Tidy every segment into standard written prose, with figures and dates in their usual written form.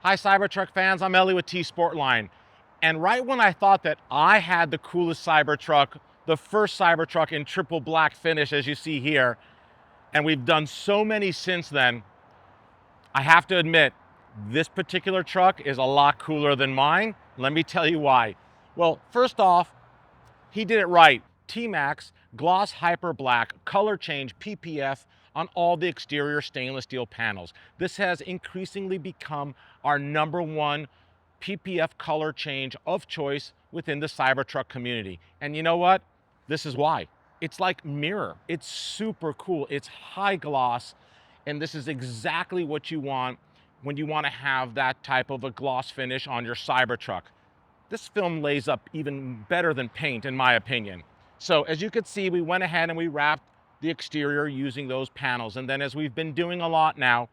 Hi Cybertruck fans, I'm Ellie with T-Sportline. And right when I thought that I had the coolest Cybertruck, the first Cybertruck in triple black finish as you see here, and we've done so many since then, I have to admit, this particular truck is a lot cooler than mine. Let me tell you why. Well, first off, he did it right. T-Max, gloss hyper black, color change, PPF on all the exterior stainless steel panels. This has increasingly become our #1 PPF color change of choice within the Cybertruck community. And you know what? This is why. It's like mirror. It's super cool. It's high gloss, and this is exactly what you want when you want to have that type of a gloss finish on your Cybertruck. This film lays up even better than paint, in my opinion. So as you can see, we went ahead and we wrapped the exterior using those panels. And then as we've been doing a lot now,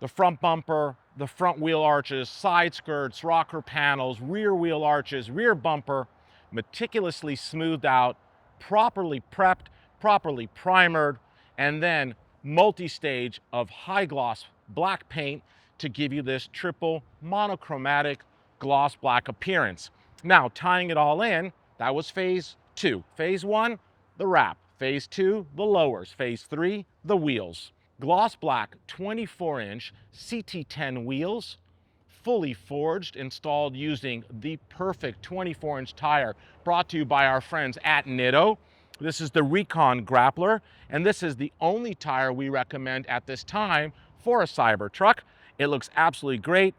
the front bumper, the front wheel arches, side skirts, rocker panels, rear wheel arches, rear bumper, meticulously smoothed out, properly prepped, properly primered, and then multi-stage of high gloss black paint to give you this triple monochromatic gloss black appearance. Now, tying it all in, that was phase 2. Phase 1, the wrap. Phase 2, the lowers. Phase 3, the wheels. Gloss black 24-inch CT10 wheels, fully forged, installed using the perfect 24-inch tire brought to you by our friends at Nitto. This is the Recon Grappler, and this is the only tire we recommend at this time for a Cybertruck. It looks absolutely great,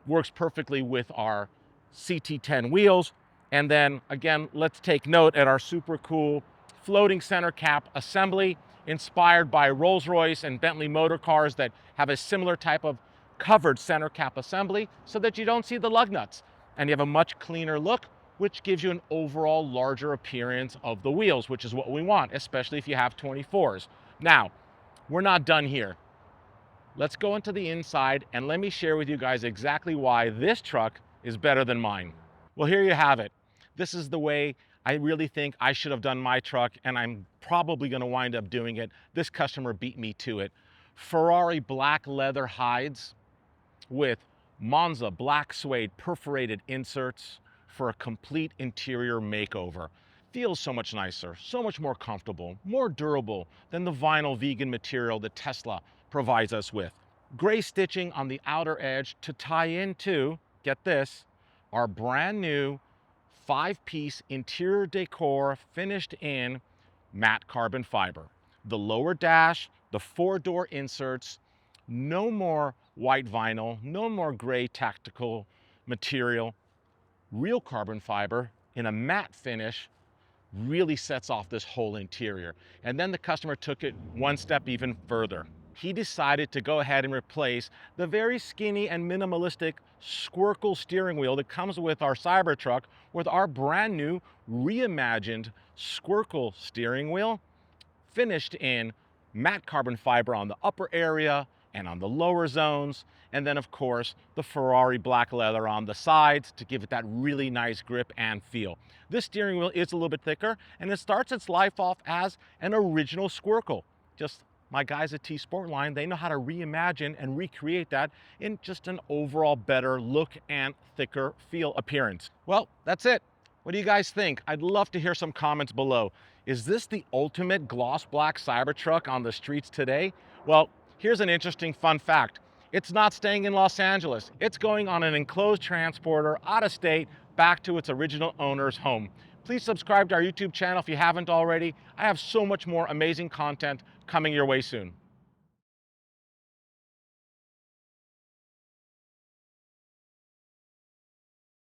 works perfectly with our CT10 wheels. And then again, let's take note at our super cool floating center cap assembly inspired by Rolls-Royce and Bentley motor cars that have a similar type of covered center cap assembly so that you don't see the lug nuts and you have a much cleaner look, which gives you an overall larger appearance of the wheels, which is what we want, especially if you have 24s. Now, we're not done here. Let's go into the inside and let me share with you guys exactly why this truck is better than mine. Well, here you have it. This is the way I really think I should have done my truck, and I'm probably going to wind up doing it. This customer beat me to it. Ferrari black leather hides with Monza black suede perforated inserts for a complete interior makeover. Feels so much nicer, so much more comfortable, more durable than the vinyl vegan material that Tesla provides us with. Gray stitching on the outer edge to tie into, get this, our brand new 5-piece interior decor finished in matte carbon fiber. The lower dash, the 4-door inserts, no more white vinyl, no more gray tactical material, real carbon fiber in a matte finish really sets off this whole interior. And then the customer took it one step even further. He decided to go ahead and replace the very skinny and minimalistic Squircle steering wheel that comes with our Cybertruck with our brand new reimagined Squircle steering wheel, finished in matte carbon fiber on the upper area and on the lower zones, and then of course the Ferrari black leather on the sides to give it that really nice grip and feel. This steering wheel is a little bit thicker, and it starts its life off as an original Squircle. Just my guys at T-Sportline, they know how to reimagine and recreate that in just an overall better look and thicker feel appearance. Well, that's it. What do you guys think? I'd love to hear some comments below. Is this the ultimate gloss black Cybertruck on the streets today? Well, here's an interesting fun fact. It's not staying in Los Angeles. It's going on an enclosed transporter out of state back to its original owner's home. Please subscribe to our YouTube channel if you haven't already. I have so much more amazing content coming your way soon.